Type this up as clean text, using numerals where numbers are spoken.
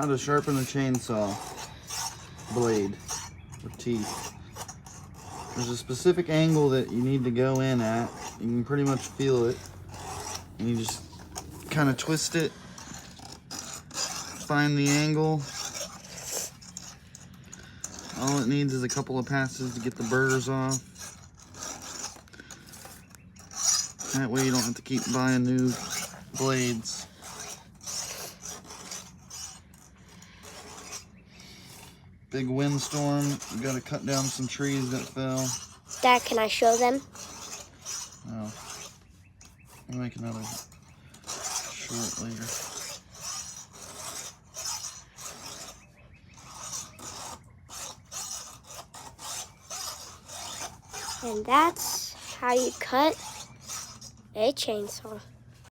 How to sharpen a chainsaw blade with teeth. There's a specific angle that you need to go in at. You can pretty much feel it. And you just kind of twist it, find the angle. All it needs is a couple of passes to get the burrs off. That way you don't have to keep buying new blades. Big windstorm, we gotta cut down some trees that fell. Dad, can I show them? Oh. I'll make another short later. And that's how you cut a chainsaw.